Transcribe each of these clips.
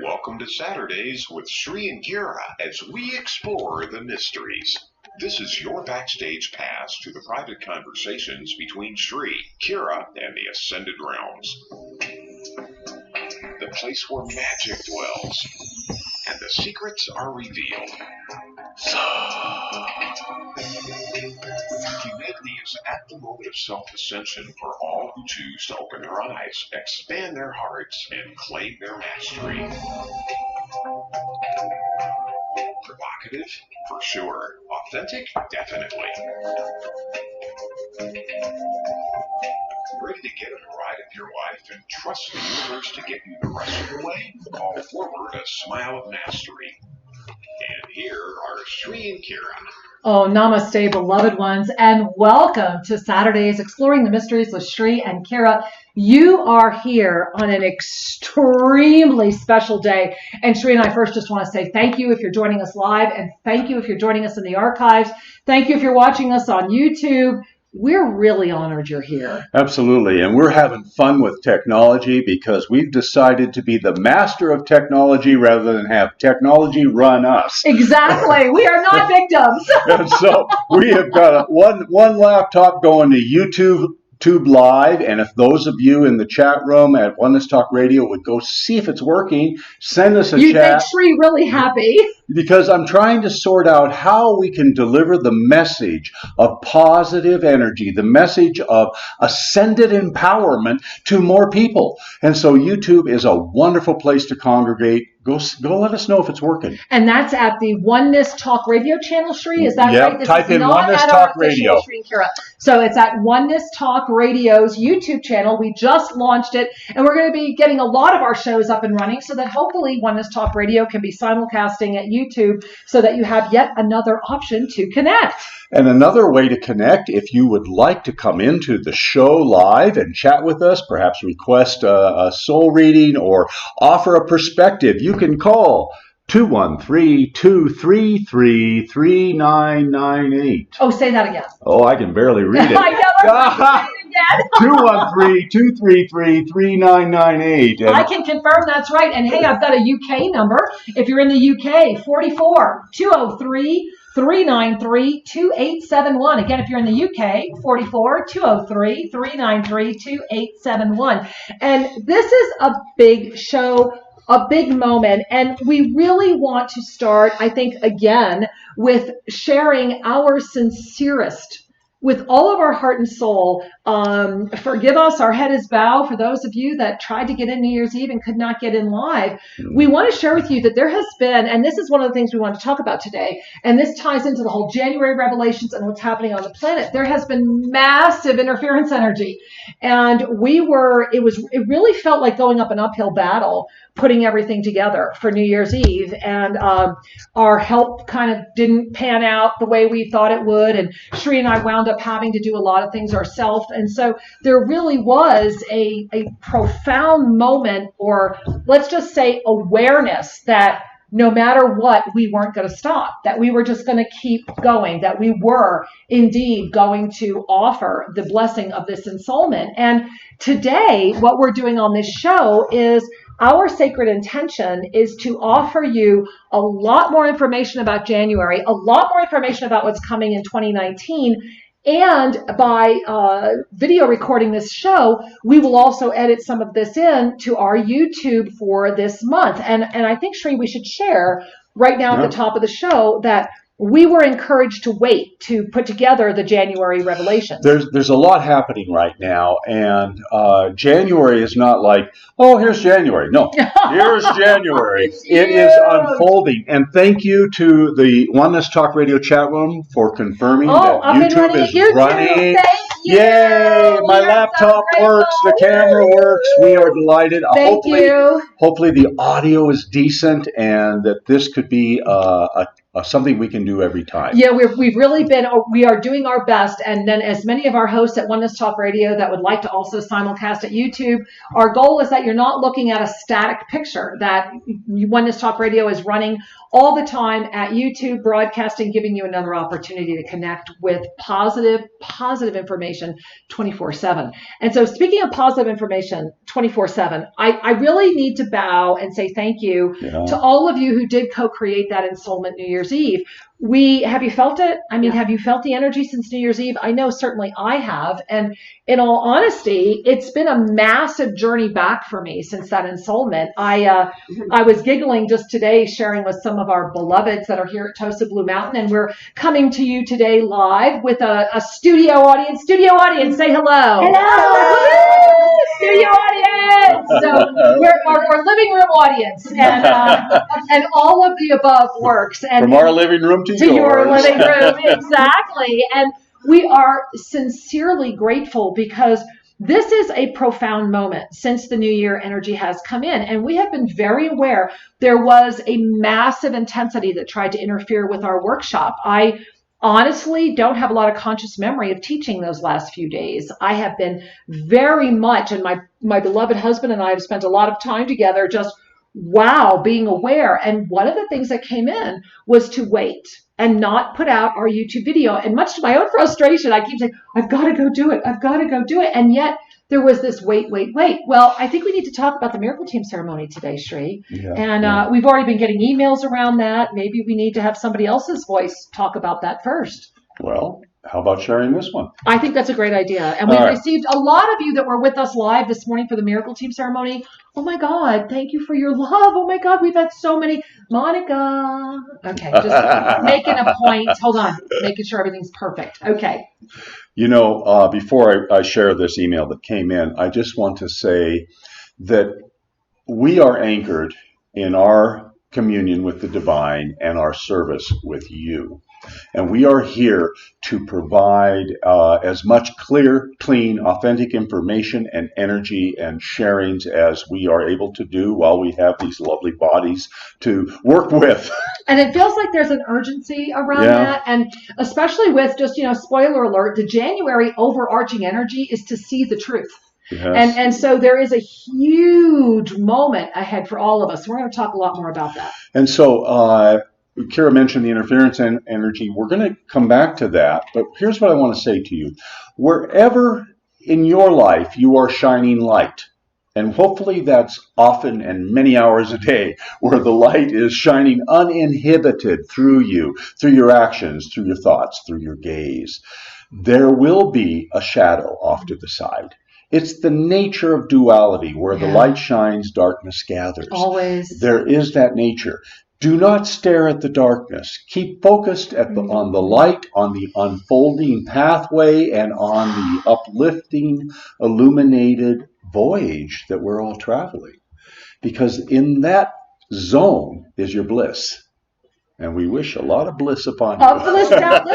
Welcome to Saturdays with Sri&Kira as we explore the mysteries. This is your backstage pass to the private conversations between Sri, Kira, and the Ascended Realms. The place where magic dwells and the secrets are revealed. Humanity is at the moment of self-ascension for all who choose to open their eyes, expand their hearts, and claim their mastery. Provocative? For sure. Authentic? Definitely. Ready to get in a ride of your life and trust the universe to get you the rest of the way? Call forward a smile of mastery. And here are Sri&Kira. Oh, namaste, beloved ones, and welcome to Saturdays Exploring the Mysteries with Sri and Kira. You are here on an extremely special day. And Sri and I first just want to say thank you if you're joining us live, and thank you if you're joining us in the archives. Thank you if you're watching us on YouTube. We're really honored you're here. Absolutely. And we're having fun with technology because we've decided to be the master of technology rather than have technology run us. Exactly. We are not victims. And so we have got one laptop going to YouTube Live, and if those of you in the chat room at Oneness Talk Radio would go see if it's working, send us a chat. You make Sri really happy. Because I'm trying to sort out how we can deliver the message of positive energy, the message of ascended empowerment to more people. And so YouTube is a wonderful place to congregate. Go let us know if it's working. And that's at the Oneness Talk Radio channel, Sri. Is that right? This type in Oneness Talk Radio. So it's at Oneness Talk Radio's YouTube channel. We just launched it, and we're going to be getting a lot of our shows up and running so that hopefully Oneness Talk Radio can be simulcasting at YouTube so that you have yet another option to connect. And another way to connect, if you would like to come into the show live and chat with us, perhaps request a soul reading or offer a perspective, you can call 213-233-3998. Oh, say that again. Oh, I can barely read it. I know. 213-233-3998. I can confirm that's right. And hey, I've got a UK number. If you're in the UK, 44-203-393-2871. Again, if you're in the UK, 44-203-393-2871. And this is a big show, a big moment, and we really want to start, I think, again, with sharing our sincerest with all of our heart and soul. Forgive us, our head is bowed for those of you that tried to get in New Year's Eve and could not get in live. We want to share with you that there has been, and this is one of the things we want to talk about today, and this ties into the whole January revelations and what's happening on the planet. There has been massive interference energy, and it really felt like going up an uphill battle, putting everything together for New Year's Eve, and our help kind of didn't pan out the way we thought it would, and Sri and I wound up having to do a lot of things ourselves. And so there really was a profound moment, or let's just say awareness, that no matter what, we weren't going to stop, that we were just going to keep going, that we were indeed going to offer the blessing of this ensoulment. And today, what we're doing on this show is our sacred intention is to offer you a lot more information about January, a lot more information about what's coming in 2019. And by video recording this show, we will also edit some of this in to our YouTube for this month. And I think, Sri, we should share right now at the top of the show that we were encouraged to wait to put together the January revelations. There's a lot happening right now, and January is not like, oh, here's January. No, here's January. It is unfolding. And thank you to the Oneness Talk Radio chat room for confirming that YouTube is running. Thank you. Yay! My laptop works. The camera works. We are delighted. Thank you. Hopefully the audio is decent, and that this could be a something we can do every time. Yeah, we are doing our best. And then as many of our hosts at Oneness Talk Radio that would like to also simulcast at YouTube, our goal is that you're not looking at a static picture, that Oneness Talk Radio is running all the time at YouTube, broadcasting, giving you another opportunity to connect with positive information 24/7. And so speaking of positive information 24/7, I really need to bow and say thank you to all of you who did co-create that Ensoulment New Year's Eve. Have you felt it? I mean, have you felt the energy since New Year's Eve? I know certainly I have. And in all honesty, it's been a massive journey back for me since that Ensoulment. I was giggling just today, sharing with some of our beloveds that are here at Tosa Blue Mountain, and we're coming to you today live with a studio audience. Studio audience, say hello. Hello. Studio audience. So we're living room audience, and all of the above works. And from our living room to your living room, exactly. And we are sincerely grateful because this is a profound moment since the new year energy has come in, and we have been very aware there was a massive intensity that tried to interfere with our workshop. I honestly don't have a lot of conscious memory of teaching those last few days. I have been very much, and my beloved husband and I have spent a lot of time together just being aware. And one of the things that came in was to wait and not put out our YouTube video. And much to my own frustration, I keep saying, I've got to go do it. I've got to go do it. And yet there was this wait. Well, I think we need to talk about the Miracle Team ceremony today, Sri. And we've already been getting emails around that. Maybe we need to have somebody else's voice talk about that first. Well, how about sharing this one? I think that's a great idea. And we've received a lot of you that were with us live this morning for the Miracle Team ceremony. Oh my God, thank you for your love. Oh my God, we've had so many. Monica. Okay, just making a point. Hold on, making sure everything's perfect. Okay. You know, before I share this email that came in, I just want to say that we are anchored in our communion with the divine and our service with you. And we are here to provide as much clear, clean, authentic information and energy and sharings as we are able to do while we have these lovely bodies to work with. And it feels like there's an urgency around that. And especially with just, spoiler alert, the January overarching energy is to see the truth. Yes. And so there is a huge moment ahead for all of us. We're going to talk a lot more about that. And so, Kira mentioned the interference energy. We're going to come back to that, but here's what I want to say to you. Wherever in your life you are shining light, and hopefully that's often and many hours a day, where the light is shining uninhibited through you, through your actions, through your thoughts, through your gaze, there will be a shadow off to the side. It's the nature of duality, where the light shines, darkness gathers. Always. There is that nature. Do not stare at the darkness. Keep focused on the light, on the unfolding pathway, and on the uplifting, illuminated voyage that we're all traveling. Because in that zone is your bliss. And we wish a lot of bliss upon you. I'm blissed out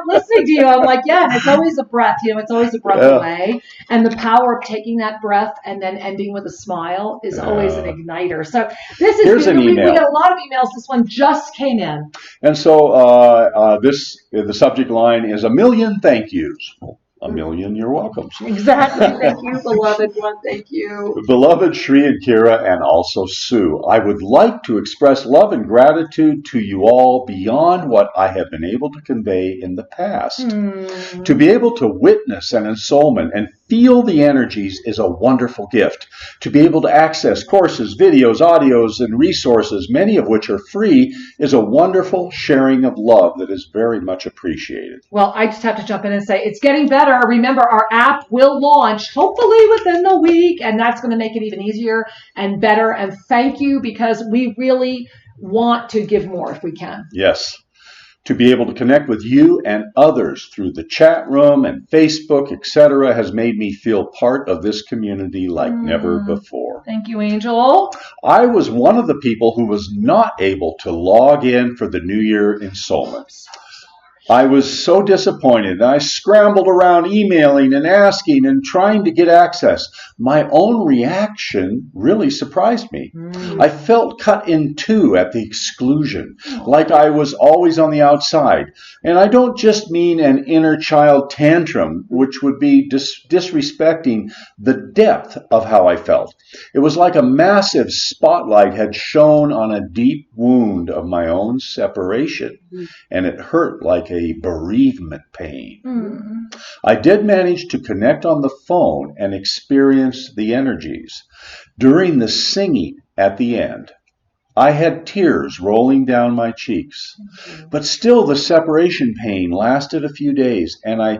listening to you. I'm like, and it's always a breath. It's always a breath away. And the power of taking that breath and then ending with a smile is always an igniter. So this is Here's an email. We got a lot of emails. This one just came in. And so the subject line is 1,000,000 thank yous. 1,000,000 you're welcome. Exactly. Thank you, beloved one. Thank you. Beloved Sri&Kira and also Sue, I would like to express love and gratitude to you all beyond what I have been able to convey in the past. To be able to witness an ensoulment and feel the energies is a wonderful gift. To be able to access courses, videos, audios, and resources, many of which are free, is a wonderful sharing of love that is very much appreciated. Well, I just have to jump in and say it's getting better. Remember, our app will launch hopefully within the week, and that's going to make it even easier and better. And thank you, because we really want to give more if we can. Yes. To be able to connect with you and others through the chat room and Facebook, etc., has made me feel part of this community like never before. Thank you, Angel. I was one of the people who was not able to log in for the New Year Ensoulment. I was so disappointed. I scrambled around emailing and asking and trying to get access. My own reaction really surprised me. I felt cut in two at the exclusion, like I was always on the outside. And I don't just mean an inner child tantrum, which would be disrespecting the depth of how I felt. It was like a massive spotlight had shone on a deep wound of my own separation, and it hurt like a bereavement pain. I did manage to connect on the phone and experience the energies. During the singing at the end, I had tears rolling down my cheeks, but still the separation pain lasted a few days, and I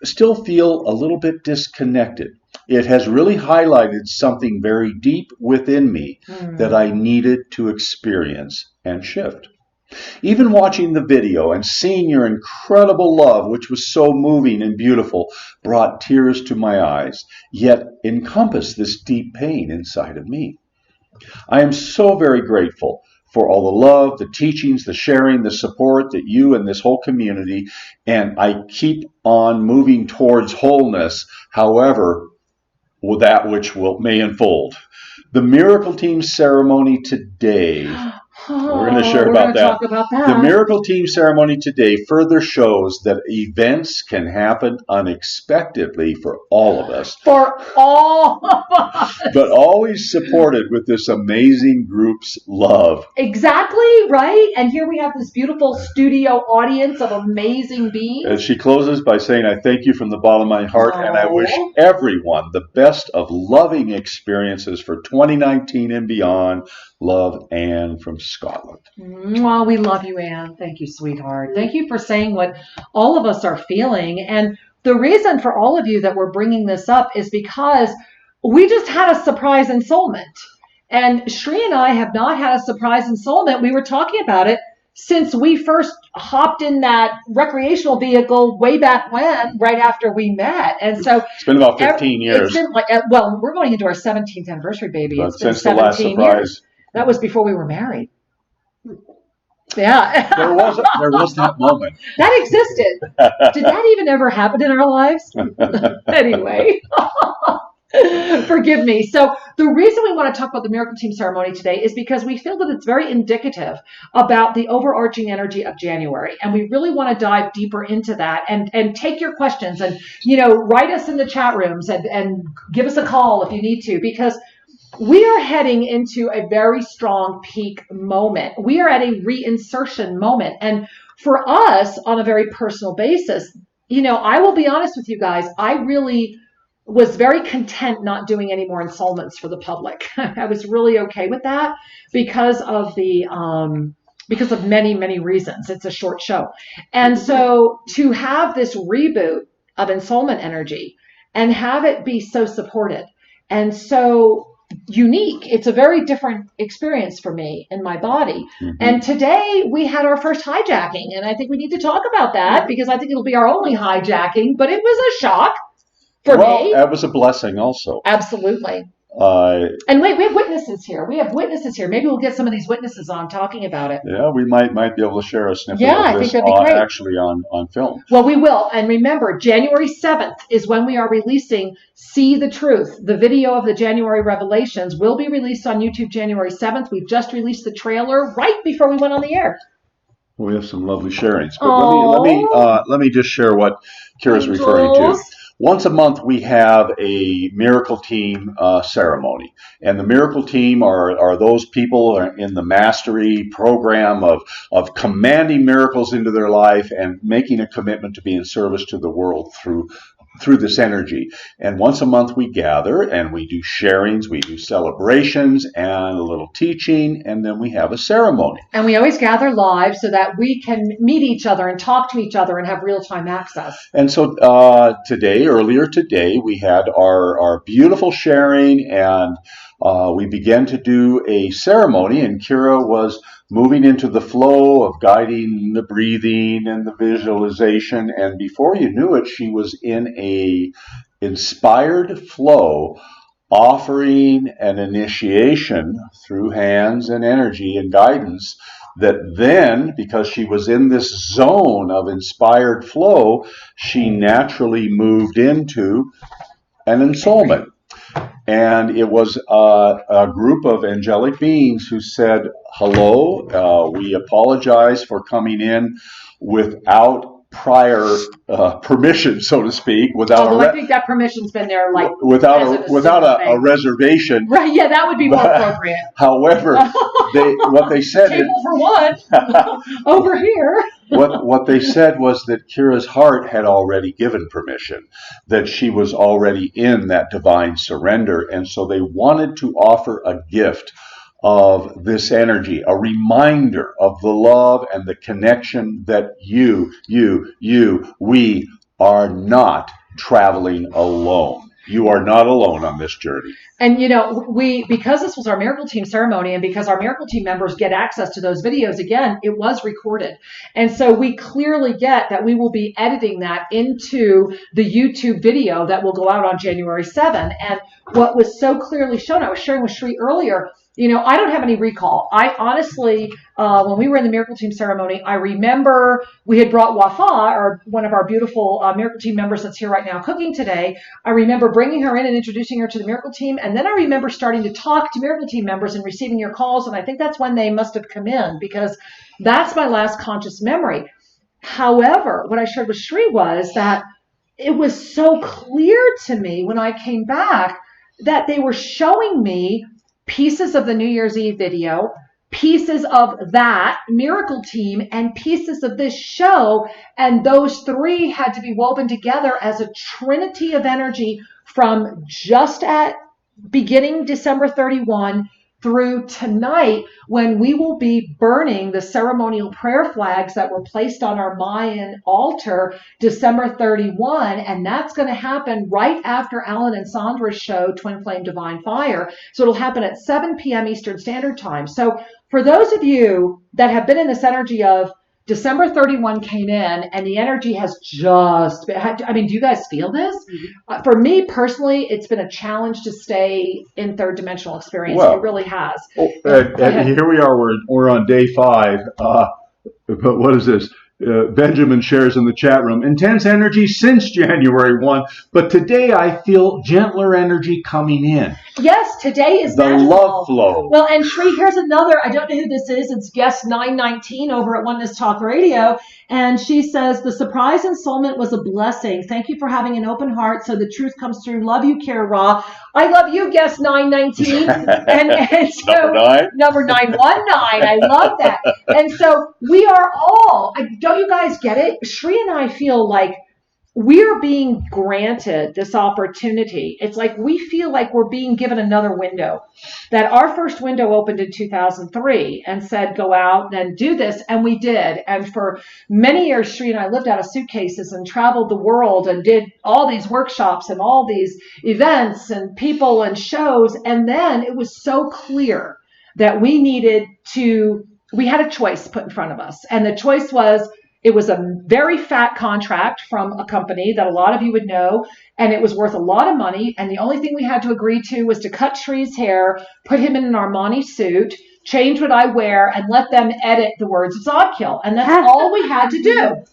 still feel a little bit disconnected. It has really highlighted something very deep within me that I needed to experience and shift. Even watching the video and seeing your incredible love, which was so moving and beautiful, brought tears to my eyes, yet encompassed this deep pain inside of me. I am so very grateful for all the love, the teachings, the sharing, the support that you and this whole community, and I keep on moving towards wholeness, however, with that which may unfold. The Miracle Team ceremony today, we're going to share about that. Talk about that. The Miracle Team ceremony today further shows that events can happen unexpectedly for all of us. For all of us. But always supported with this amazing group's love. Exactly, right? And here we have this beautiful studio audience of amazing beings. And she closes by saying, I thank you from the bottom of my heart, and I wish everyone the best of loving experiences for 2019 and beyond. Love, Anne from Scotland. Well, we love you, Anne. Thank you, sweetheart. Thank you for saying what all of us are feeling. And the reason for all of you that we're bringing this up is because we just had a surprise ensoulment. And Sri and I have not had a surprise ensoulment. We were talking about it since we first hopped in that recreational vehicle way back when, right after we met. And so it's been about 15 years. It's been like, well, we're going into our 17th anniversary, baby. But it's been since the last 17 surprise. years. That was before we were married. Yeah. There was that moment. That existed. Did that even ever happen in our lives? Anyway. Forgive me. So the reason we want to talk about the Miracle Team ceremony today is because we feel that it's very indicative about the overarching energy of January. And we really want to dive deeper into that and take your questions and, write us in the chat rooms and give us a call if you need to, because we are heading into a very strong peak moment. We are at a reinsertion moment. And for us, on a very personal basis, I will be honest with you guys, I really was very content not doing any more ensoulments for the public. I was really okay with that because of many, many reasons. It's a short show. And so to have this reboot of ensoulment energy and have it be so supported and so unique, it's a very different experience for me in my body. And today we had our first hijacking, and I think we need to talk about that because I think it'll be our only hijacking, but it was a shock for me. That was a blessing also. Absolutely. And wait, we have witnesses here. Maybe we'll get some of these witnesses on talking about it. Yeah, we might be able to share a snippet I of think this that'd be great. Actually on film. Well, we will. And remember, January 7th is when we are releasing See the Truth. The video of the January revelations will be released on YouTube January 7th. We've just released the trailer right before we went on the air. We have some lovely sharings. But let me just share what Kira's referring to. Once a month, we have a Miracle Team ceremony. And the Miracle Team are those people in the mastery program of commanding miracles into their life and making a commitment to be in service to the world through this energy. And once a month we gather and we do sharings, we do celebrations and a little teaching, and then we have a ceremony. And we always gather live so that we can meet each other and talk to each other and have real-time access. And so earlier today, we had our beautiful sharing, and we began to do a ceremony, and Kira was moving into the flow of guiding the breathing and the visualization. And before you knew it, she was in a inspired flow, offering an initiation through hands and energy and guidance that then, because she was in this zone of inspired flow, she naturally moved into an ensoulment. And it was a group of angelic beings who said, hello, we apologize for coming in without prior permission, so to speak, Although I think that permission's been there, like, without a reservation. Right? Yeah, that would be more appropriate. However, what they said table for one over here. What they said was that Kira's heart had already given permission, that she was already in that divine surrender, and so they wanted to offer a gift of this energy, a reminder of the love and the connection that we are not traveling alone. You are not alone on this journey. And, because this was our Miracle Team ceremony and because our Miracle Team members get access to those videos, again, it was recorded. And so we clearly get that we will be editing that into the YouTube video that will go out on January 7. And what was so clearly shown, I was sharing with Sri earlier, I don't have any recall. I honestly, when we were in the Miracle Team ceremony, I remember we had brought Wafa, or one of our beautiful Miracle Team members that's here right now cooking today. I remember bringing her in and introducing her to the Miracle Team. And then I remember starting to talk to Miracle Team members and receiving your calls. And I think that's when they must have come in, because that's my last conscious memory. However, what I shared with Sri was that it was so clear to me when I came back that they were showing me pieces of the New Year's Eve video, pieces of that Miracle Team, and pieces of this show. And those three had to be woven together as a trinity of energy from just at beginning December 31 through tonight, when we will be burning the ceremonial prayer flags that were placed on our Mayan altar December 31. And that's going to happen right after Alan and Sandra's show, Twin Flame Divine Fire. So it'll happen at 7 p.m. Eastern Standard Time. So for those of you that have been in this energy of December 31 came in and the energy has just been, do you guys feel this? Mm-hmm. For me personally, it's been a challenge to stay in third dimensional experience. It really has. Here we are, we're on day 5. But what is this? Benjamin shares in the chat room, intense energy since January 1, but today I feel gentler energy coming in. Yes, today is the magical. Love flow. Well, and Sri, here's another, I don't know who this is, it's guest 919 over at Oneness Talk Radio, and she says, the surprise ensoulment was a blessing. Thank you for having an open heart so the truth comes through. Love you, Kira. I love you, guest 919. and so, number 919. I love that. And so we are all, don't you guys get it? Sri and I feel like we're being granted this opportunity. It's like we feel like we're being given another window. That our first window opened in 2003 and said, go out and do this. And we did. And for many years, Sri and I lived out of suitcases and traveled the world and did all these workshops and all these events and people and shows. And then it was so clear that we had a choice put in front of us. And the choice was, it was a very fat contract from a company that a lot of you would know, and it was worth a lot of money. And the only thing we had to agree to was to cut Sri's hair, put him in an Armani suit, change what I wear, and let them edit the words Zodkill. And that's all we had to do.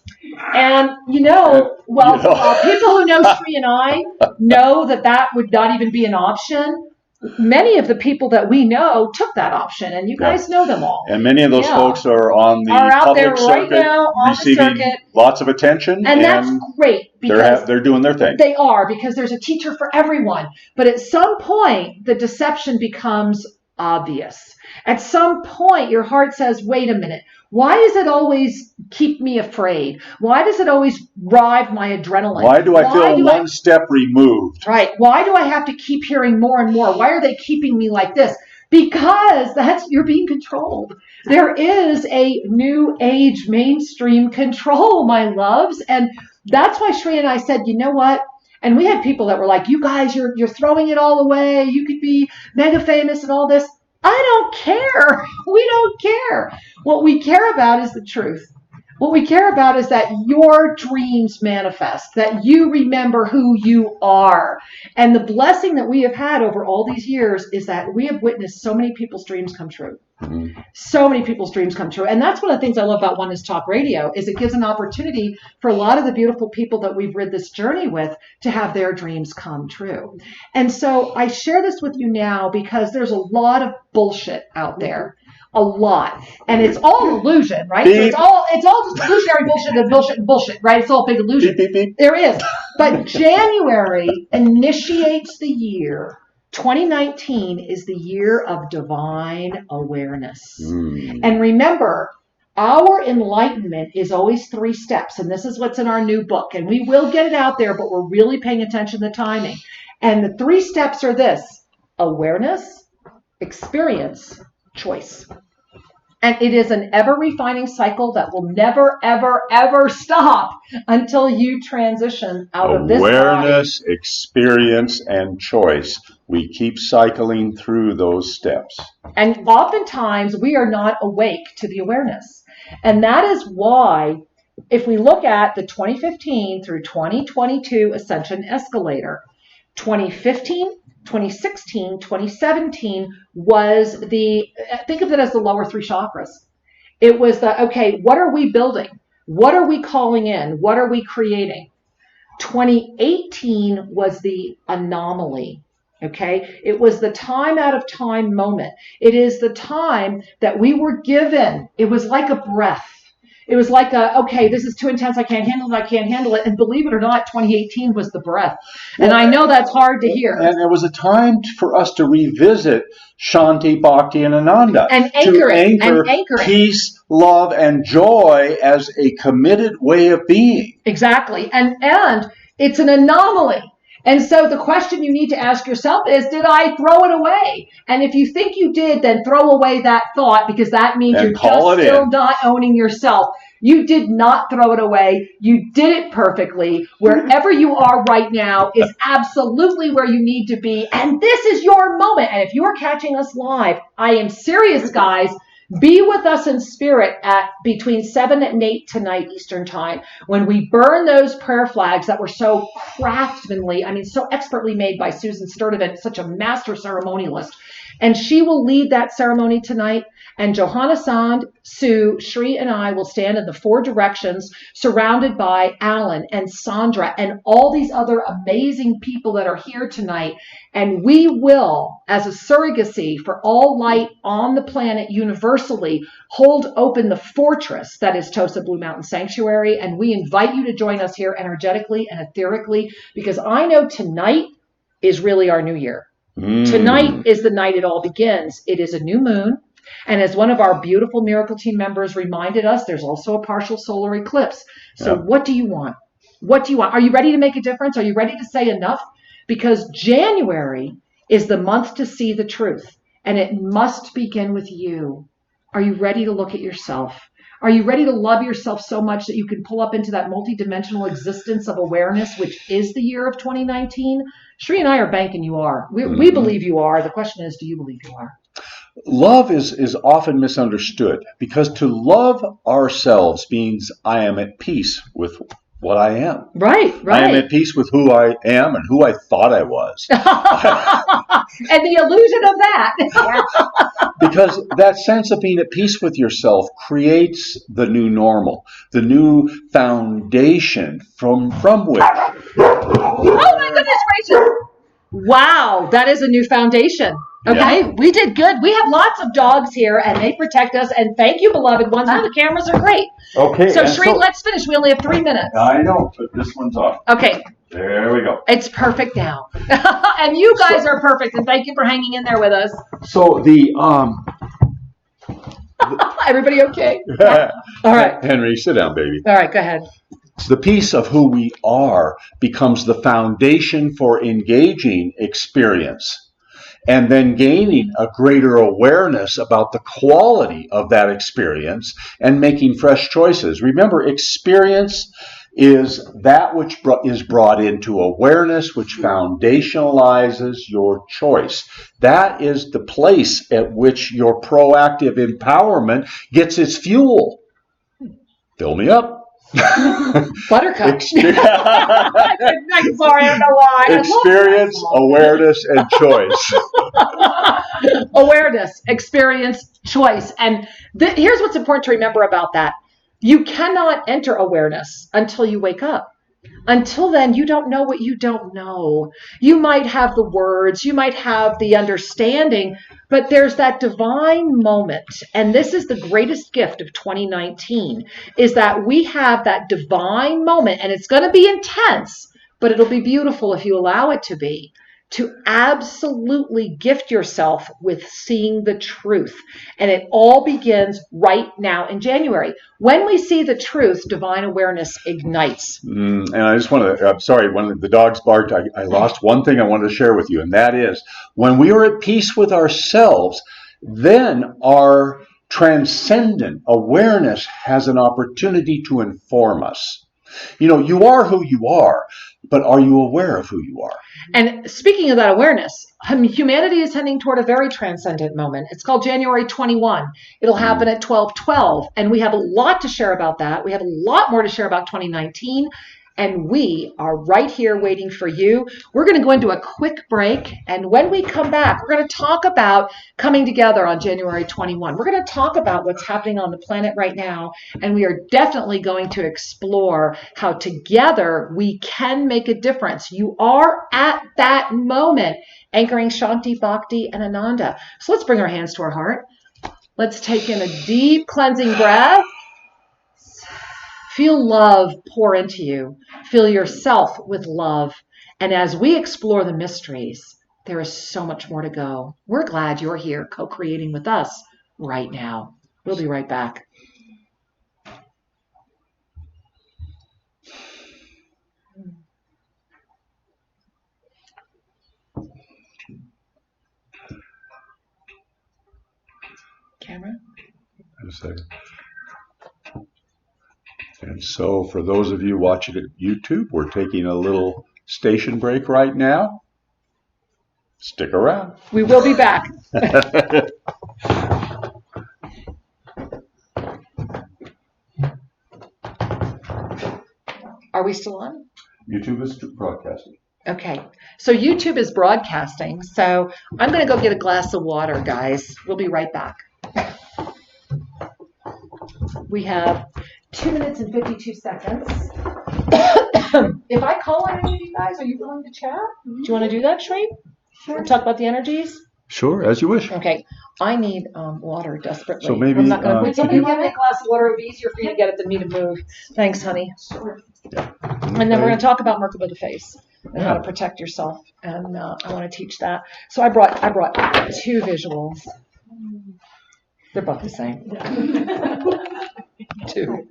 And, people who know Sri and I know that would not even be an option. Many of the people that we know took that option, and you guys know them all. And many of those folks are on the public circuit, now, receiving lots of attention. And that's great. Because they're doing their thing. They are, because there's a teacher for everyone. But at some point, the deception becomes obvious. At some point, your heart says, wait a minute. Why does it always keep me afraid? Why does it always drive my adrenaline? Why do I feel one step removed? Right. Why do I have to keep hearing more and more? Why are they keeping me like this? Because you're being controlled. There is a new age mainstream control, my loves. And that's why Sri and I said, you know what? And we had people that were like, you guys, you're throwing it all away. You could be mega famous and all this. I don't care. We don't care. What we care about is the truth. What we care about is that your dreams manifest, that you remember who you are. And the blessing that we have had over all these years is that we have witnessed so many people's dreams come true. Mm-hmm. So many people's dreams come true. And that's one of the things I love about Oneness Talk Radio is it gives an opportunity for a lot of the beautiful people that we've rid this journey with to have their dreams come true. And so I share this with you now because there's a lot of bullshit out there. A lot. And it's all illusion, right? So it's all just illusionary bullshit, right? It's all big illusion. Beep, beep, beep. There is. But January initiates the year. 2019 is the year of divine awareness. And remember, our enlightenment is always 3 steps. And this is what's in our new book. And we will get it out there, but we're really paying attention to the timing. And the 3 steps are this: awareness, experience, choice. And it is an ever-refining cycle that will never, ever, ever stop until you transition out of this body. Awareness, experience, and choice. We keep cycling through those steps. And oftentimes, we are not awake to the awareness. And that is why, if we look at the 2015 through 2022 Ascension escalator, 2015, 2016, 2017 was think of it as the lower 3 chakras. It was okay, what are we building? What are we calling in? What are we creating? 2018 was the anomaly. Okay. It was the time out of time moment. It is the time that we were given. It was like a breath. It was like okay, this is too intense. I can't handle it. And believe it or not, 2018 was the breath. And I know that's hard to hear. And it was a time for us to revisit Shanti, Bhakti, and Ananda. And anchor peace, love, and joy as a committed way of being. Exactly. And it's an anomaly. And so the question you need to ask yourself is, did I throw it away? And if you think you did, then throw away that thought, because that means you're just still not owning yourself. You did not throw it away. You did it perfectly. Wherever you are right now is absolutely where you need to be. And this is your moment. And if you are catching us live, I am serious, guys. Be with us in spirit at between 7 and 8 tonight Eastern time, when we burn those prayer flags that were so so expertly made by Susan Sturdivant, such a master ceremonialist. And she will lead that ceremony tonight. And Johanna Sand, Sue, Sri, and I will stand in the 4 directions, surrounded by Alan and Sandra and all these other amazing people that are here tonight. And we will, as a surrogacy for all light on the planet universally, hold open the fortress that is Tosa Blue Mountain Sanctuary. And we invite you to join us here energetically and etherically, because I know tonight is really our new year. Tonight is the night it all begins. It is a new moon. And as one of our beautiful Miracle Team members reminded us, there's also a partial solar eclipse. So what do you want? What do you want? Are you ready to make a difference? Are you ready to say enough? Because January is the month to see the truth, and it must begin with you. Are you ready to look at yourself? Are you ready to love yourself so much that you can pull up into that multidimensional existence of awareness, which is the year of 2019? Sri and I are banking you are. We believe you are. The question is, do you believe you are? Love is often misunderstood, because to love ourselves means I am at peace with what I am. Right. I am at peace with who I am and who I thought I was. And the illusion of that. Because that sense of being at peace with yourself creates the new normal, the new foundation from which. Oh my goodness gracious. Wow, that is a new foundation. Okay, we did good. We have lots of dogs here, and they protect us. And thank you, beloved ones. The cameras are great. Okay. So, Sri, let's finish. We only have 3 minutes. I know, but this one's off. Okay. There we go. It's perfect now. And you guys are perfect, and thank you for hanging in there with us. So Everybody okay? Yeah. All right. Henry, sit down, baby. All right, go ahead. The piece of who we are becomes the foundation for engaging experience, and then gaining a greater awareness about the quality of that experience and making fresh choices. Remember, experience is that which is brought into awareness, which foundationalizes your choice. That is the place at which your proactive empowerment gets its fuel. Fill me up. Buttercup. I'm sorry, I don't know why. Experience, awareness, and choice. Awareness, experience, choice. And here's what's important to remember about that. You cannot enter awareness until you wake up. Until then, you don't know what you don't know. You might have the words, you might have the understanding, but there's that divine moment. And this is the greatest gift of 2019, is that we have that divine moment, and it's going to be intense, but it'll be beautiful if you allow it to be. To absolutely gift yourself with seeing the truth. And it all begins right now in January. When we see the truth, divine awareness ignites. And I just want to, I'm sorry, when the dogs barked, I lost one thing I wanted to share with you, and that is when we are at peace with ourselves, then our transcendent awareness has an opportunity to inform us. You know, you are who you are, but are you aware of who you are? And speaking of that awareness, humanity is heading toward a very transcendent moment. It's called January 21. It'll happen at 12/12. And we have a lot to share about that. We have a lot more to share about 2019. And we are right here waiting for you. We're going to go into a quick break. And when we come back, we're going to talk about coming together on January 21. We're going to talk about what's happening on the planet right now. And we are definitely going to explore how together we can make a difference. You are at that moment anchoring Shanti, Bhakti, and Ananda. So let's bring our hands to our heart. Let's take in a deep cleansing breath. Feel love pour into you. Fill yourself with love. And as we explore the mysteries, there is so much more to go. We're glad you're here co-creating with us right now. We'll be right back. Camera? A second. And so for those of you watching at YouTube, we're taking a little station break right now. Stick around. We will be back. Are we still on? YouTube is broadcasting. Okay. So YouTube is broadcasting. So I'm going to go get a glass of water, guys. We'll be right back. We have 2 minutes and 52 seconds. If I call on any of you guys, are you willing to chat? Do you want to do that, Sri? Sure. Talk about the energies? Sure, as you wish. Okay. I need water desperately. So maybe, I'm not going to put somebody give me a glass of water. It would be easier for you to get it than me to move. Thanks, honey. Sure. Yeah. And then we're going to talk about Merkaba the face and how to protect yourself. And I want to teach that. So I brought 2 visuals. They're both the same. 2.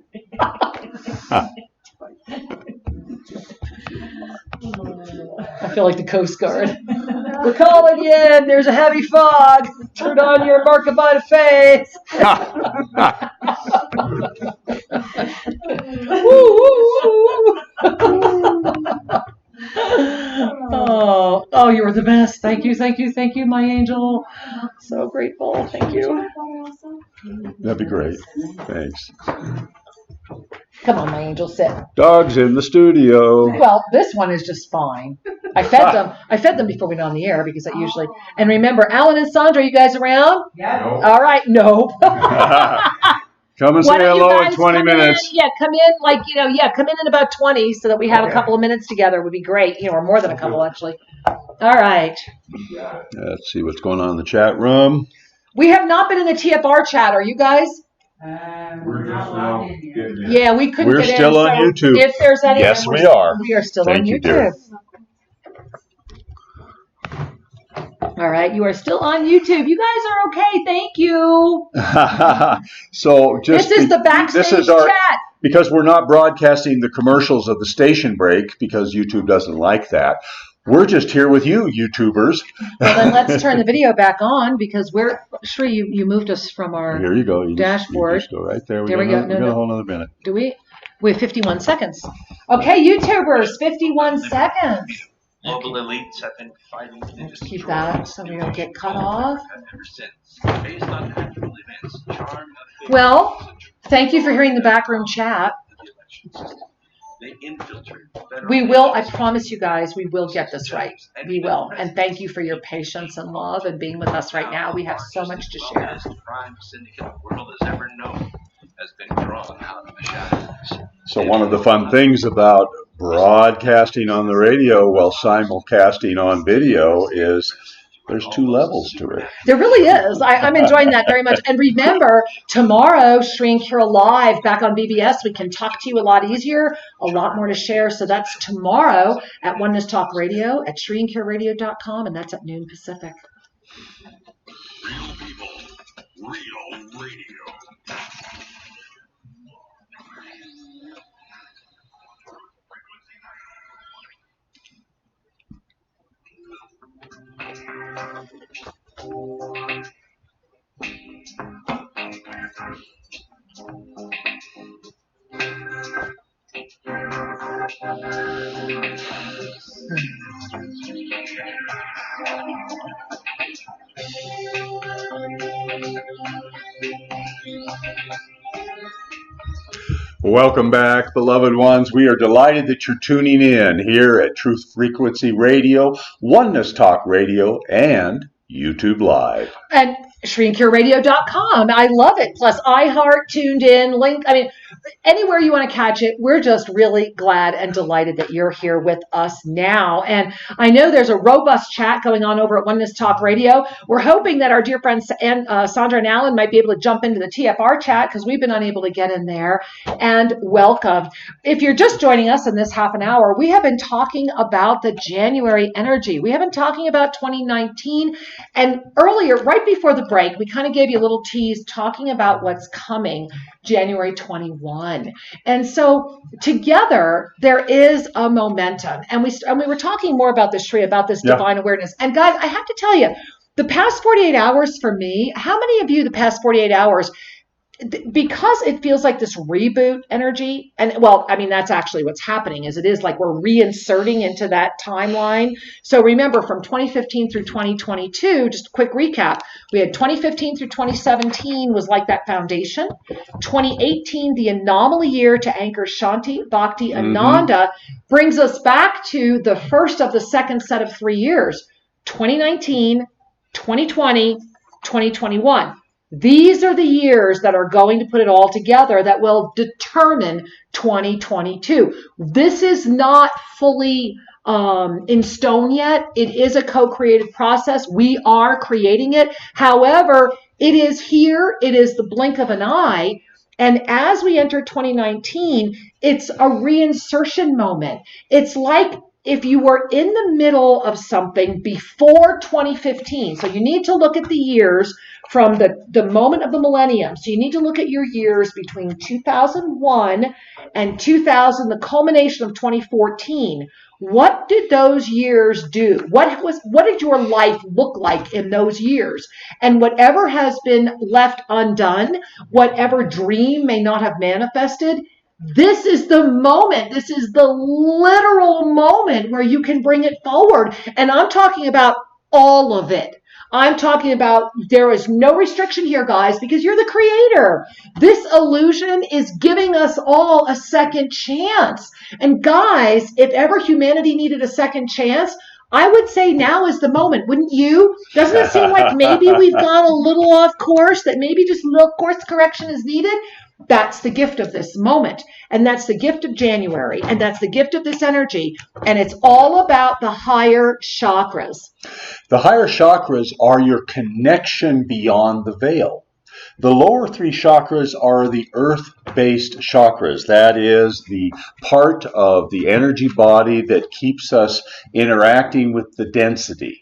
I feel like the Coast Guard. We're calling you in. There's a heavy fog. Turn on your Merkaba face. Oh, you were the best. Thank you, my angel. So grateful. Thank you. That'd be great. Thanks. Come on, my angel, sit. Dogs in the studio. Well, this one is just fine. I fed them before we went on the air because I usually. And remember, Alan and Sandra, you guys around? Yeah. No. All right. No. Come and say hello in 20 minutes. Come in, come in about 20 so that we have a couple of minutes together would be great. Or more than a couple, actually. All right. Let's see what's going on in the chat room. We have not been in the TFR chat. Are you guys? We're just now getting in. Yeah, we couldn't We're get in. still on YouTube. If there's any, yes, we are. We are still Thank on you, YouTube. dear. All right, you are still on YouTube. You guys are okay. Thank you. So just this is the backstage chat. Because we're not broadcasting the commercials of the station break because YouTube doesn't like that. We're just here with you, YouTubers. Well, then let's turn the video back on because Sri, you moved us from our Here you go. You dashboard. Just go right there. There we go. We got a whole other minute. Do we? We have 51 seconds. Okay, YouTubers, 51 seconds. Global elites have been fighting to destroy Keep that so we don't get cut off. ever since. Based on natural events, charm, Well, Thank you for hearing the backroom chat. They infiltrate federal We will, I agencies. promise you guys, we will get this right. We will. And thank you for your patience and love and being with us right now. We have so much to share. The largest crime syndicate the world has ever known has been drawn out of the shadows. So one of the fun things about broadcasting on the radio while simulcasting on video is there's two levels to it. There really is. I'm enjoying that very much. And remember, tomorrow, Sri&Kira Live back on BBS. We can talk to you a lot easier, a lot more to share. So that's tomorrow at Oneness Talk Radio at Sri&KiraRadio.com, and that's at noon Pacific. Real people, real radio. Welcome back, beloved ones. We are delighted that you're tuning in here at Truth Frequency Radio, Oneness Talk Radio, and YouTube Live. And Sri&KiraRadio.com. I love it. Plus iHeart, Tuned In, Link. I mean, anywhere you want to catch it, we're just really glad and delighted that you're here with us now. And I know there's a robust chat going on over at Oneness Talk Radio. We're hoping that our dear friends Sandra and Alan might be able to jump into the TFR chat because we've been unable to get in there. And welcome. If you're just joining us in this half an hour, we have been talking about the January energy. We have been talking about 2019. And earlier, right before the break, we kind of gave you a little tease talking about what's coming January 21. And so together there is a momentum. And we were talking more about this, Sri, about this divine awareness. And guys, I have to tell you, the past 48 hours for me, how many of you the past 48 hours, because it feels like this reboot energy, and well, I mean, that's actually what's happening, is it is like we're reinserting into that timeline. So remember, from 2015 through 2022, just a quick recap, we had 2015 through 2017 was like that foundation. 2018, the anomaly year to anchor Shanti, Bhakti, Ananda, brings us back to the first of the second set of 3 years, 2019, 2020, 2021. These are the years that are going to put it all together that will determine 2022. This is not fully in stone yet. It is a co-created process. We are creating it. However, it is here. It is the blink of an eye. And as we enter 2019, it's a reinsertion moment. It's like if you were in the middle of something before 2015. So you need to look at the years from the moment of the millennium. So you need to look at your years between 2001 and 2000, the culmination of 2014. What did those years do? What did your life look like in those years? And whatever has been left undone, whatever dream may not have manifested, this is the moment. This is the literal moment where you can bring it forward. And I'm talking about all of it. I'm talking about there is no restriction here, guys, because you're the creator. This illusion is giving us all a second chance. And guys, if ever humanity needed a second chance, I would say now is the moment, wouldn't you? Doesn't it seem like maybe we've gone a little off course, that maybe just a little course correction is needed? That's the gift of this moment. And that's the gift of January. And that's the gift of this energy. And it's all about the higher chakras. The higher chakras are your connection beyond the veil. The lower three chakras are the earth-based chakras. That is the part of the energy body that keeps us interacting with the density.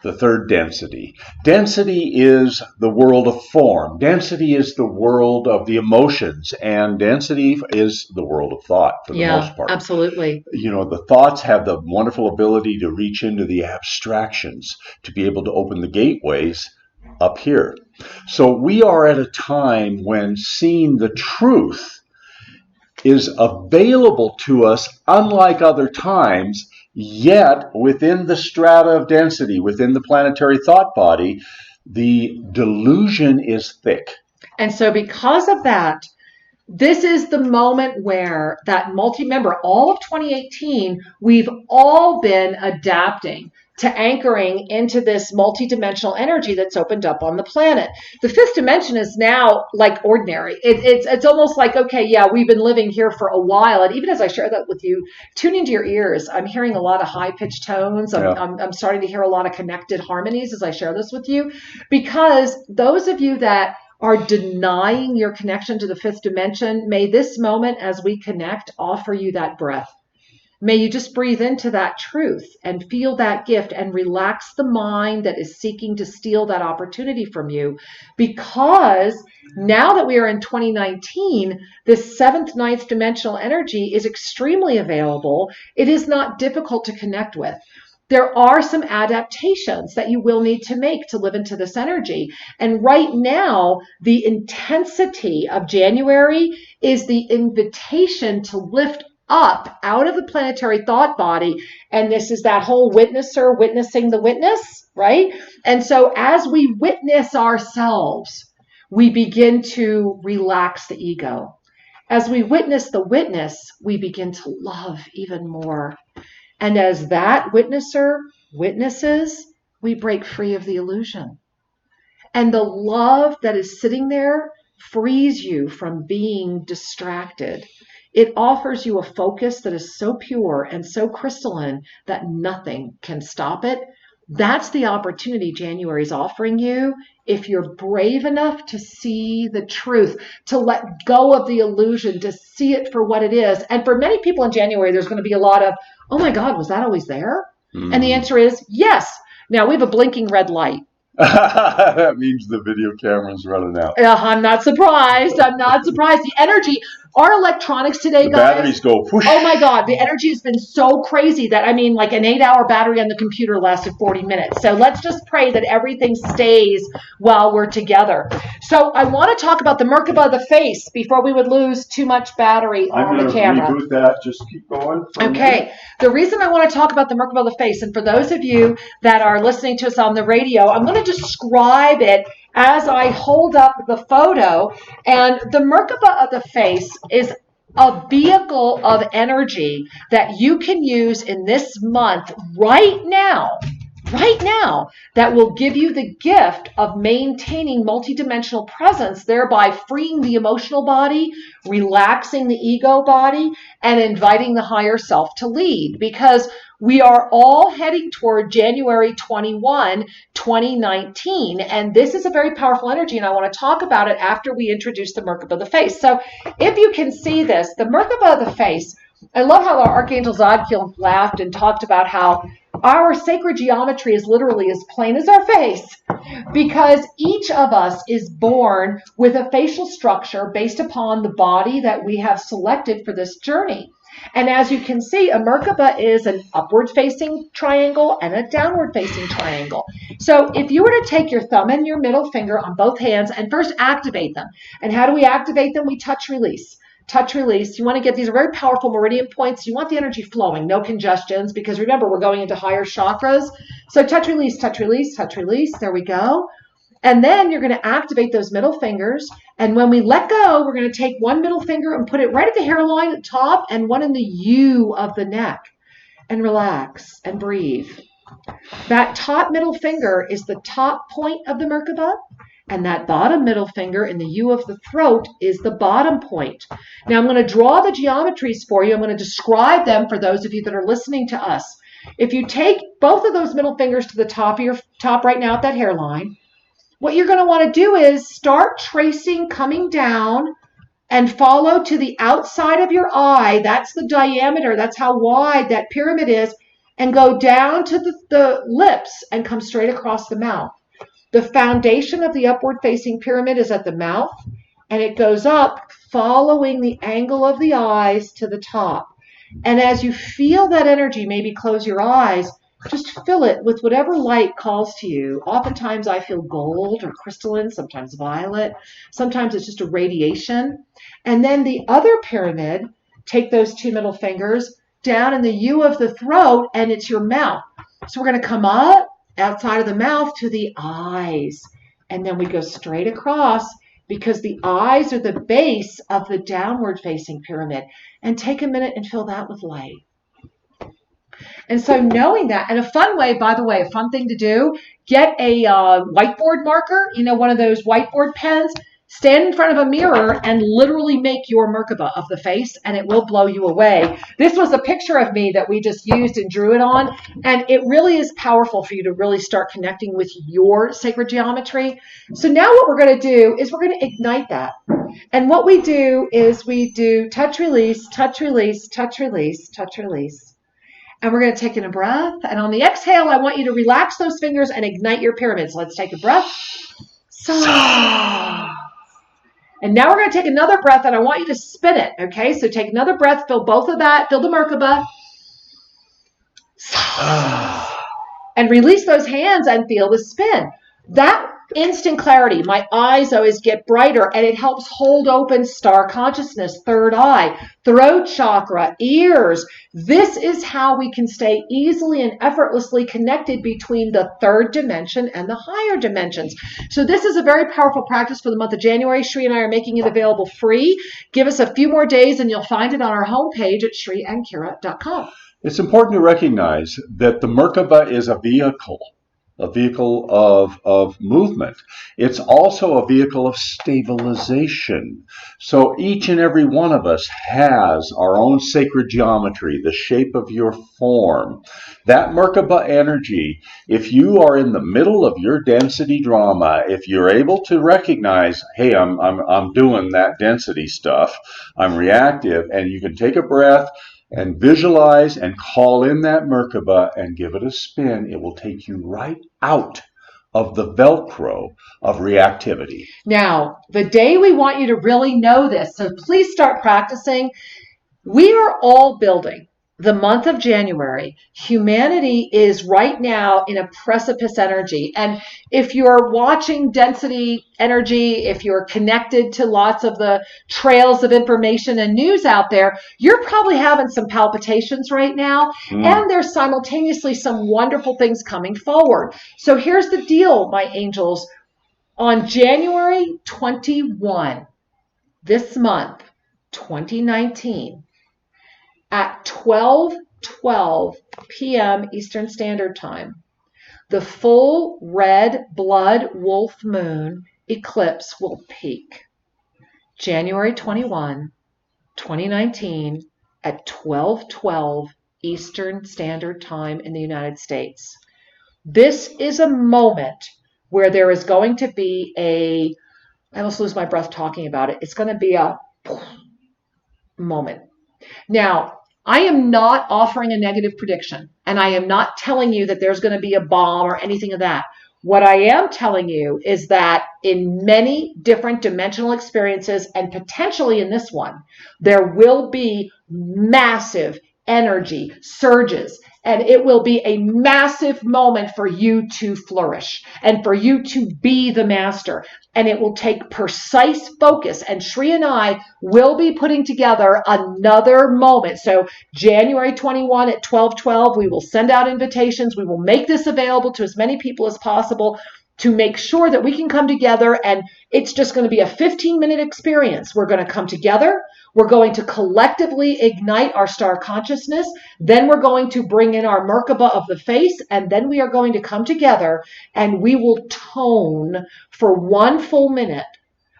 The third density. Density is the world of form. Density is the world of the emotions. And density is the world of thought for the most part. Absolutely. You know, the thoughts have the wonderful ability to reach into the abstractions, to be able to open the gateways up here. So we are at a time when seeing the truth is available to us unlike other times. Yet, within the strata of density, within the planetary thought body, the delusion is thick. And so because of that, This is the moment where that remember, all of 2018, we've all been adapting to anchoring into this multidimensional energy that's opened up on the planet. The fifth dimension is now like ordinary. It's almost like, okay, yeah, we've been living here for a while. And even as I share that with you, tune into your ears. I'm hearing a lot of high-pitched tones. I'm starting to hear a lot of connected harmonies as I share this with you, because those of you that are denying your connection to the fifth dimension, may this moment as we connect offer you that breath. May you just breathe into that truth and feel that gift and relax the mind that is seeking to steal that opportunity from you. Because now that we are in 2019, this seventh, ninth dimensional energy is extremely available. It is not difficult to connect with. There are some adaptations that you will need to make to live into this energy. And right now, the intensity of January is the invitation to lift up out of the planetary thought body. And this is that whole witnesser witnessing the witness, right? And so as we witness ourselves, we begin to relax the ego. As we witness the witness, we begin to love even more. And as that witnesser witnesses, we break free of the illusion. And the love that is sitting there frees you from being distracted. It offers you a focus that is so pure and so crystalline that nothing can stop it. That's the opportunity January is offering you if you're brave enough to see the truth, to let go of the illusion, to see it for what it is. And for many people in January, there's going to be a lot of, oh my God, was that always there? And the answer is yes. Now we have a blinking red light. That means the video camera's running out. I'm not surprised. I'm not surprised. The energy, our electronics today, The guys. batteries go whoosh. Oh my God, the energy has been so crazy that, I mean, like an 8-hour battery on the computer lasted 40 minutes. So let's just pray that everything stays while we're together. So I want to talk about the Merkaba of the face before we would lose too much battery on the camera. I'm going to reboot that. Just keep going. Okay. The reason I want to talk about the Merkaba of the face, and for those of you that are listening to us on the radio, I'm going to describe it as I hold up the photo. And the Merkaba of the face is a vehicle of energy that you can use in this month right now, that will give you the gift of maintaining multidimensional presence, thereby freeing the emotional body, relaxing the ego body, and inviting the higher self to lead. Because we are all heading toward January 21, 2019. And this is a very powerful energy, and I want to talk about it after we introduce the Merkaba of the face. So if you can see this, the Merkaba of the face, I love how our Archangel Zadkiel laughed and talked about how our sacred geometry is literally as plain as our face, because each of us is born with a facial structure based upon the body that we have selected for this journey. And as you can see, a Merkaba is an upward-facing triangle and a downward-facing triangle. So if you were to take your thumb and your middle finger on both hands and first activate them. And how do we activate them? We touch release. Touch release. You want to get, these are very powerful meridian points. You want the energy flowing, no congestions, because remember, we're going into higher chakras. So touch release, touch release, touch release. There we go. And then you're going to activate those middle fingers. And when we let go, we're going to take one middle finger and put it right at the hairline at the top and one in the U of the neck. And relax and breathe. That top middle finger is the top point of the Merkaba. And that bottom middle finger in the U of the throat is the bottom point. Now I'm going to draw the geometries for you. I'm going to describe them for those of you that are listening to us. If you take both of those middle fingers to the top of your top right now at that hairline, what you're going to want to do is start tracing, coming down, and follow to the outside of your eye. That's the diameter. That's how wide that pyramid is. And go down to the lips and come straight across the mouth. The foundation of the upward-facing pyramid is at the mouth, and it goes up following the angle of the eyes to the top. And as you feel that energy, maybe close your eyes, just fill it with whatever light calls to you. Oftentimes I feel gold or crystalline, sometimes violet. Sometimes it's just a radiation. And then the other pyramid, take those two middle fingers down in the U of the throat, and it's your mouth. So we're going to come up outside of the mouth to the eyes. And then we go straight across because the eyes are the base of the downward facing pyramid. And take a minute and fill that with light. And so knowing that, and a fun way, by the way, a fun thing to do, get a whiteboard marker, one of those whiteboard pens, stand in front of a mirror and literally make your Merkaba of the face, and it will blow you away. This was a picture of me that we just used and drew it on, and it really is powerful for you to really start connecting with your sacred geometry. So now what we're going to do is we're going to ignite that. And what we do is we do touch, release, touch, release, touch, release, touch, release. And we're going to take in a breath. And on the exhale, I want you to relax those fingers and ignite your pyramid. So let's take a breath. And now we're going to take another breath, and I want you to spin it. Okay, so take another breath, fill both of that, fill the Merkaba. And release those hands and feel the spin. That instant clarity, my eyes always get brighter, and it helps hold open star consciousness, third eye, throat chakra, ears. This is how we can stay easily and effortlessly connected between the third dimension and the higher dimensions. So this is a very powerful practice for the month of January. Sri and I are making it available free. Give us a few more days and you'll find it on our homepage at Sri&Kira.com. It's important to recognize that the Merkaba is a vehicle of movement. It's also a vehicle of stabilization. So each and every one of us has our own sacred geometry, the shape of your form. That Merkaba energy, if you are in the middle of your density drama, if you're able to recognize, hey, I'm doing that density stuff, I'm reactive, and you can take a breath and visualize and call in that Merkaba and give it a spin, it will take you right out of the Velcro of reactivity. Now, the day we want you to really know this, so please start practicing. We are all building the month of January. Humanity is right now in a precipice energy. And if you're watching density energy, if you're connected to lots of the trails of information and news out there, you're probably having some palpitations right now. And there's simultaneously some wonderful things coming forward. So here's the deal, my angels. On January 21, this month, 2019, at 12:12 p.m. Eastern Standard Time, the full red blood wolf moon eclipse will peak. January 21, 2019 at 12:12 Eastern Standard Time in the United States. This is a moment where there is going to be I almost lose my breath talking about it. It's going to be a moment. Now, I am not offering a negative prediction, and I am not telling you that there's going to be a bomb or anything of that. What I am telling you is that in many different dimensional experiences, and potentially in this one, there will be massive energy surges, and it will be a massive moment for you to flourish and for you to be the master. And it will take precise focus. And Sri and I will be putting together another moment. So January 21 at 12:12, we will send out invitations. We will make this available to as many people as possible to make sure that we can come together, and it's just going to be a 15-minute experience. We're going to come together. We're going to collectively ignite our star consciousness. Then we're going to bring in our Merkaba of the face, and then we are going to come together and we will tone for 1 full minute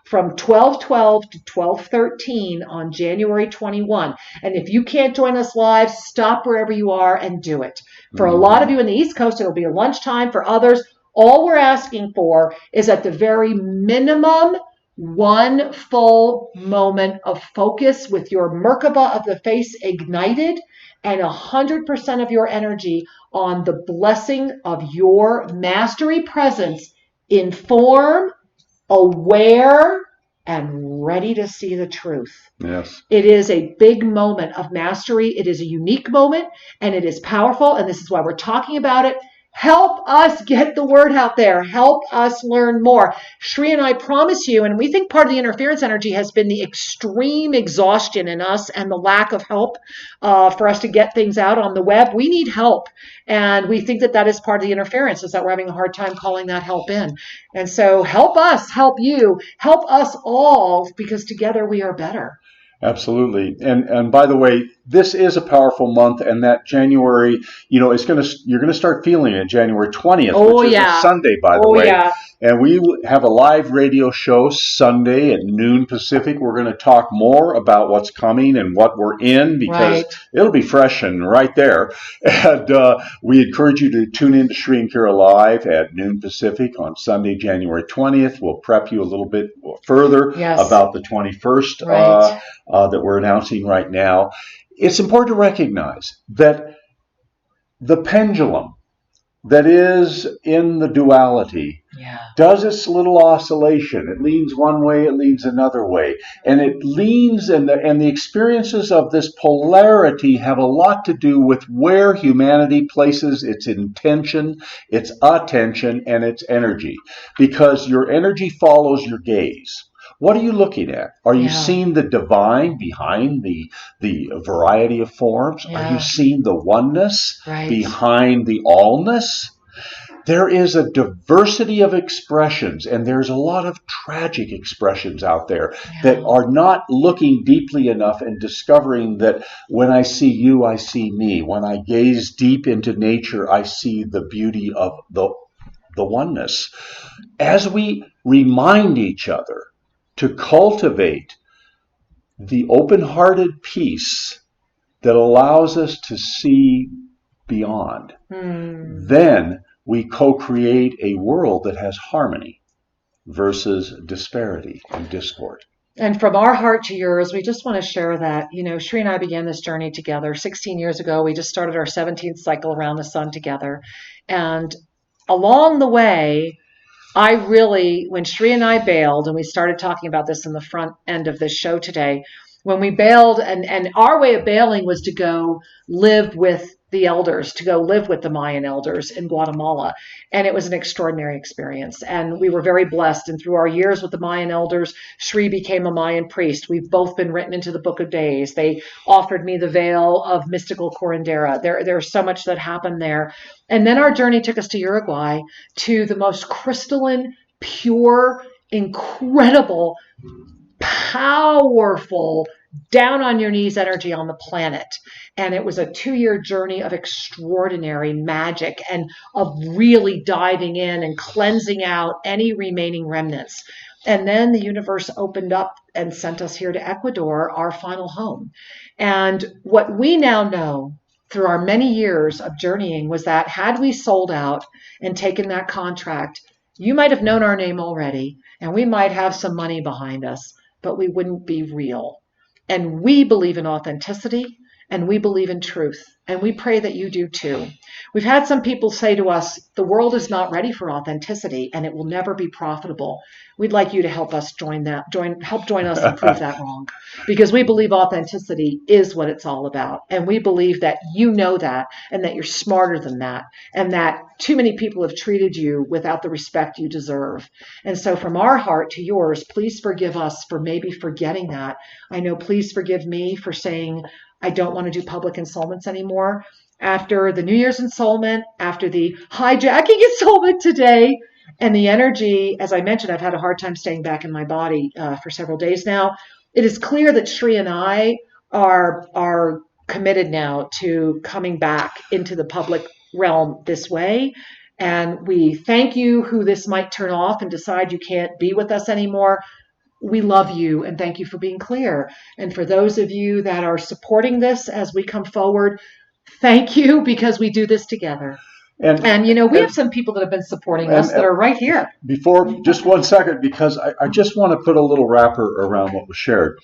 from 12:12 to 12:13 on January 21. And if you can't join us live, stop wherever you are and do it. For a lot of you in the East Coast, it'll be a lunchtime. For others, all we're asking for is at the very minimum 1 full moment of focus with your Merkaba of the face ignited and 100% of your energy on the blessing of your mastery presence in form, aware, and ready to see the truth. Yes. It is a big moment of mastery. It is a unique moment, and it is powerful, and this is why we're talking about it. Help us get the word out there. Help us learn more. Sri and I promise you, and we think part of the interference energy has been the extreme exhaustion in us and the lack of help for us to get things out on the web. We need help. And we think that that is part of the interference, is that we're having a hard time calling that help in. And so help us, help you, help us all, because together we are better. Absolutely. And by the way, this is a powerful month, and that January, you're going to start feeling it January 20th, which is a Sunday, by the way. Yeah. And we have a live radio show Sunday at noon Pacific. We're going to talk more about what's coming and what we're in, because it'll be fresh and right there. And we encourage you to tune in to Sri&Kira Live at noon Pacific on Sunday, January 20th. We'll prep you a little bit further about the 21st that we're announcing right now. It's important to recognize that the pendulum that is in the duality does its little oscillation. It leans one way, it leans another way. And it leans, and the experiences of this polarity have a lot to do with where humanity places its intention, its attention, and its energy. Because your energy follows your gaze. What are you looking at? Are you seeing the divine behind the variety of forms? Are you seeing the oneness behind the allness? There is a diversity of expressions, and there's a lot of tragic expressions out there that are not looking deeply enough and discovering that when I see you, I see me. When I gaze deep into nature, I see the beauty of the oneness. As we remind each other to cultivate the open-hearted peace that allows us to see beyond, then we co-create a world that has harmony versus disparity and discord. And from our heart to yours, we just want to share that, Sri and I began this journey together 16 years ago. We just started our 17th cycle around the sun together. And along the way, when Sri and I bailed, and we started talking about this in the front end of this show today, when we bailed, and our way of bailing was to go live with the elders, to go live with the Mayan elders in Guatemala. And it was an extraordinary experience. And we were very blessed. And through our years with the Mayan elders, Sri became a Mayan priest. We've both been written into the Book of Days. They offered me the veil of mystical curandera. There's so much that happened there. And then our journey took us to Uruguay, to the most crystalline, pure, incredible, powerful, down on your knees energy on the planet. And it was a 2-year journey of extraordinary magic and of really diving in and cleansing out any remaining remnants. And then the universe opened up and sent us here to Ecuador, our final home. And what we now know through our many years of journeying was that had we sold out and taken that contract, you might have known our name already, and we might have some money behind us, but we wouldn't be real. And we believe in authenticity, and we believe in truth, and we pray that you do too. We've had some people say to us, the world is not ready for authenticity, and it will never be profitable. We'd like you to help us join us and prove that wrong, because we believe authenticity is what it's all about. And we believe that you know that, and that you're smarter than that, and that too many people have treated you without the respect you deserve. And so from our heart to yours, please forgive us for maybe forgetting that. I know, please forgive me for saying I don't want to do public ensoulments anymore. After the New Year's ensoulment, after the hijacking ensoulment today, and the energy, as I mentioned, I've had a hard time staying back in my body for several days now. It is clear that Sri and I are committed now to coming back into the public realm this way. And we thank you who this might turn off and decide you can't be with us anymore. We love you and thank you for being clear. And for those of you that are supporting this as we come forward, thank you, because we do this together. And we have some people that have been supporting us that are right here. Before, just one second, because I just want to put a little wrapper around what was shared.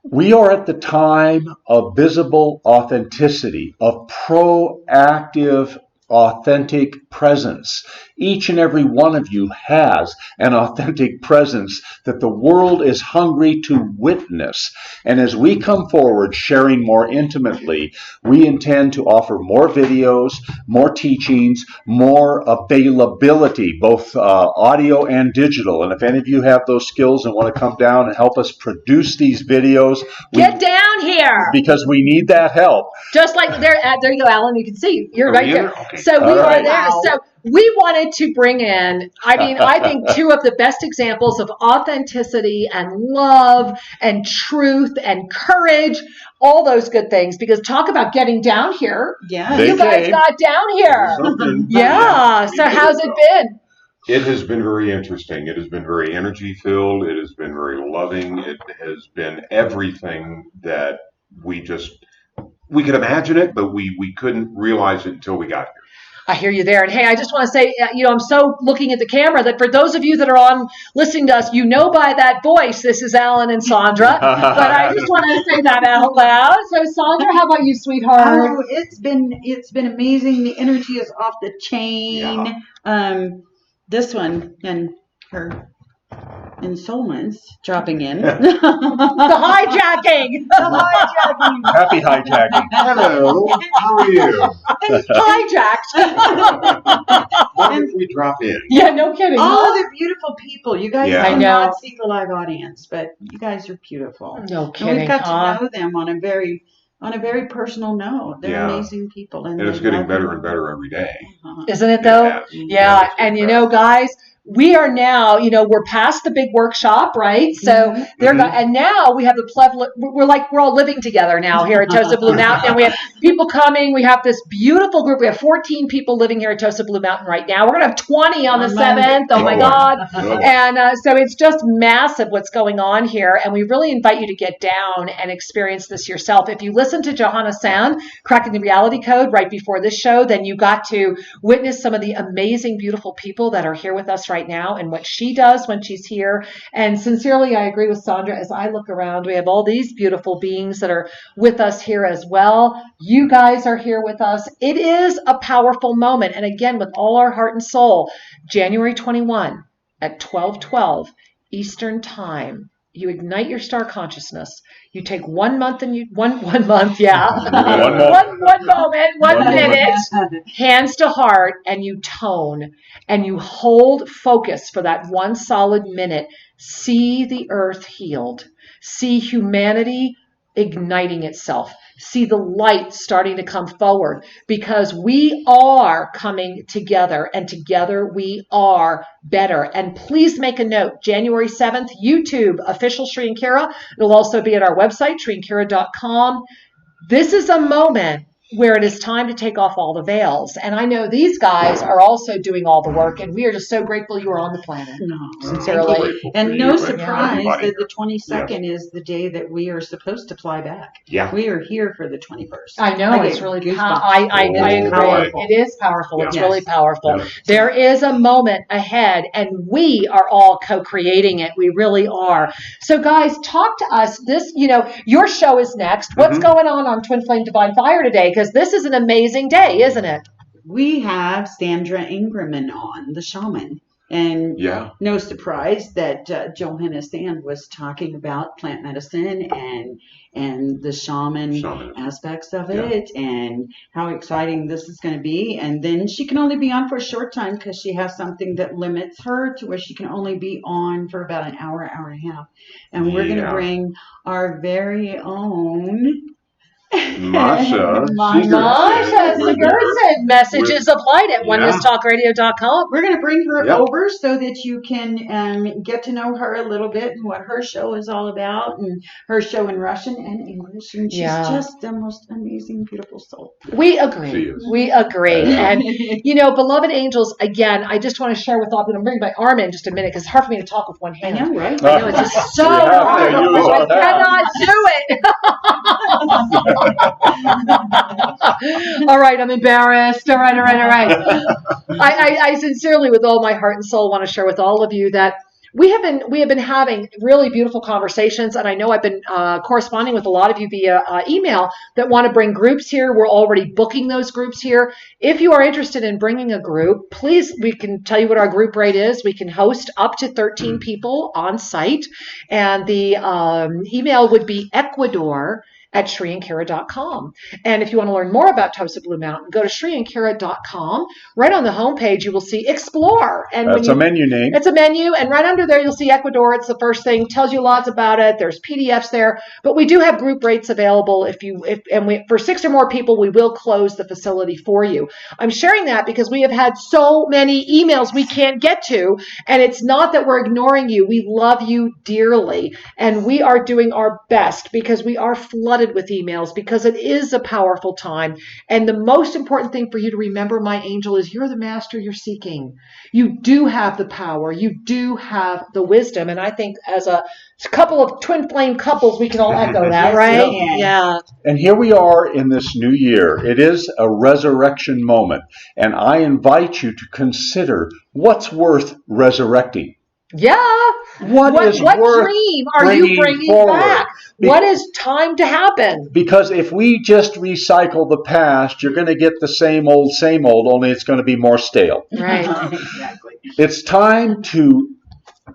We are at the time of visible authenticity, of proactive, authentic presence. Each and every one of you has an authentic presence that the world is hungry to witness. And as we come forward sharing more intimately, we intend to offer more videos, more teachings, more availability, both audio and digital. And if any of you have those skills and want to come down and help us produce these videos, Get down here. because we need that help. Just like there you go, Alan. You can see you're right there. Okay. So we All are right. there. Wow. So we wanted to bring in, I think two of the best examples of authenticity and love and truth and courage, all those good things. Because talk about getting down here. Yeah. They You guys came. got down here. Something. Yeah. So how's it been? It has been very interesting. It has been very energy filled. It has been very loving. It has been everything that we could imagine it, but we couldn't realize it until we got here. I hear you there. And hey, I just want to say, I'm so looking at the camera that for those of you that are on listening to us, by that voice, this is Alan and Sandra. But I just want to say that out loud. So Sandra, how about you, sweetheart? Oh, it's been amazing. The energy is off the chain. Yeah. This one and her installments dropping in. The hijacking. Happy hijacking. Hello, how are you? Hijacked. What if we drop in? Yeah, no kidding. All the beautiful people. You guys Yeah. I know. cannot see the live audience, but you guys are beautiful. No And kidding. we've got huh? to know them on a very personal note. They're Yeah. amazing people, and And it's they getting love better you. and better every day. Uh-huh. Isn't it though? Yeah. Yeah. it's And getting better. guys, we are now, we're past the big workshop, right? So Mhm. and now we have the we're all living together now here at Tosa Blue Mountain, and we have people coming. We have this beautiful group. We have 14 people living here at Tosa Blue Mountain right now. We're going to have 20 on the On Monday. 7th. Oh my Oh, God. Oh. And so it's just massive what's going on here. And we really invite you to get down and experience this yourself. If you listen to Johanna Sand, Cracking the Reality Code, right before this show, then you got to witness some of the amazing, beautiful people that are here with us right now and what she does when she's here. And sincerely, I agree with Sandra. As I look around, we have all these beautiful beings that are with us here as well. You guys are here with us. It is a powerful moment. And again, with all our heart and soul, January 21 at 12:12 Eastern Time, you ignite your star consciousness. You take 1 month and one month, yeah. one moment, 1 minute, hands to heart, and you tone and you hold focus for that one solid minute. See the earth healed. See humanity igniting itself. See the light starting to come forward, because we are coming together, and together we are better. And please make a note, January 7th, YouTube, official Sri&Kira. It'll also be at our website, Sri&Kira.com. This is a moment where it is time to take off all the veils. And I know these guys are also doing all the work, and we are just so grateful you are on the planet. No, Sincerely. Grateful for and you no and surprise everybody. that the 22nd is the day that we are supposed to fly back. Yeah. We are here for the 21st. I know, I it's get really goosebumps. I agree. Powerful. It is powerful. It's Yeah. really powerful. Yeah. There is a moment ahead, and we are all co-creating it. We really are. So guys, talk to us. This, your show is next. What's going on Twin Flame Divine Fire today? Because this is an amazing day, isn't it? We have Sandra Ingerman on, the shaman. And Yeah. no surprise that Johanna Sand was talking about plant medicine and the shaman aspects of it, and how exciting this is going to be. And then she can only be on for a short time because she has something that limits her to where she can only be on for about an hour, hour and a half. And we're going to bring our very own Masha Sigurdsson, Messages of Light at OnenessTalkRadio.com. We're going to bring her Yep. over so that you can get to know her a little bit and what her show is all about, and her show in Russian and English. And she's just the most amazing, beautiful soul. We She agree. is. We agree. And, beloved angels, again, I just want to share with all, I'm going to bring my arm in just a minute because it's hard for me to talk with one I hand. know, right? I know, it's just so We have to hard. use I our cannot do it. All right, I'm embarrassed. All right. I sincerely, with all my heart and soul, want to share with all of you that we have been having really beautiful conversations, and I know I've been corresponding with a lot of you via email that want to bring groups here. We're already booking those groups here. If you are interested in bringing a group, please, we can tell you what our group rate is. We can host up to 13 people on site, and the email would be Ecuador@Sri&Kira.com. And if you want to learn more about Tosa Blue Mountain, go to Sri&Kira.com. Right on the homepage, you will see Explore. And that's a menu name. It's a menu, and right under there, you'll see Ecuador. It's the first thing. Tells you lots about it. There's PDFs there, but we do have group rates available. For 6 or more people, we will close the facility for you. I'm sharing that because we have had so many emails we can't get to, and it's not that we're ignoring you. We love you dearly, and we are doing our best because we are flooded with emails because it is a powerful time. And the most important thing for you to remember, my angel, is you're the master you're seeking. You do have the power. You do have the wisdom. And I think as a couple of twin flame couples, we can all echo that, right? Yeah. And here we are in this new year. It is a resurrection moment. And I invite you to consider what's worth resurrecting. Yeah. What dream are you bringing forward? Back? What is time to happen? Because if we just recycle the past, you're going to get the same old, only it's going to be more stale. Right. Exactly. It's time to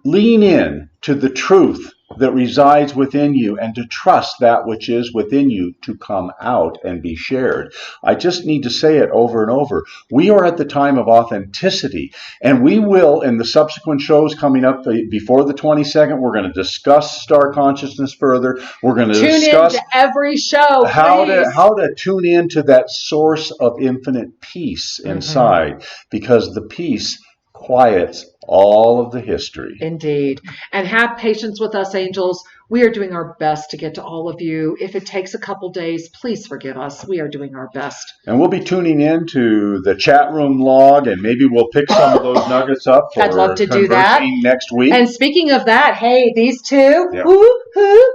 lean in to the truth that resides within you and to trust that which is within you to come out and be shared. I just need to say it over and over. We are at the time of authenticity, and we will, in the subsequent shows coming up before the 22nd, we're going to discuss star consciousness further. We're going to discuss into every show, how to tune into that source of infinite peace inside, because the peace quiets all of the history. Indeed. And have patience with us, angels. We are doing our best to get to all of you. If it takes a couple days, please forgive us. We are doing our best. And we'll be tuning in to the chat room log, and maybe we'll pick some of those nuggets up for I'd love to do that next week. And speaking of that, hey, these two, Yeah.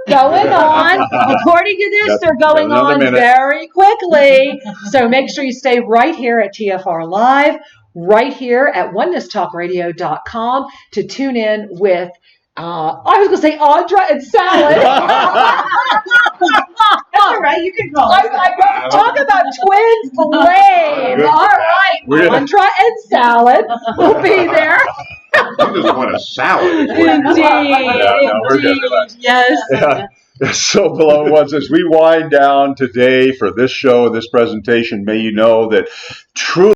going on. According to this, they're going on very quickly. So make sure you stay right here at TFR Live, right here at ONenessTalkRadio.com to tune in with, I was going to say Audra and Salad. That's all right. You can call it. Talk about twin flame. All right. Audra and Salad will be there. You just want a salad. Indeed. Yes. Yeah. So, beloved ones, as we wind down today for this show, this presentation, may you know that truly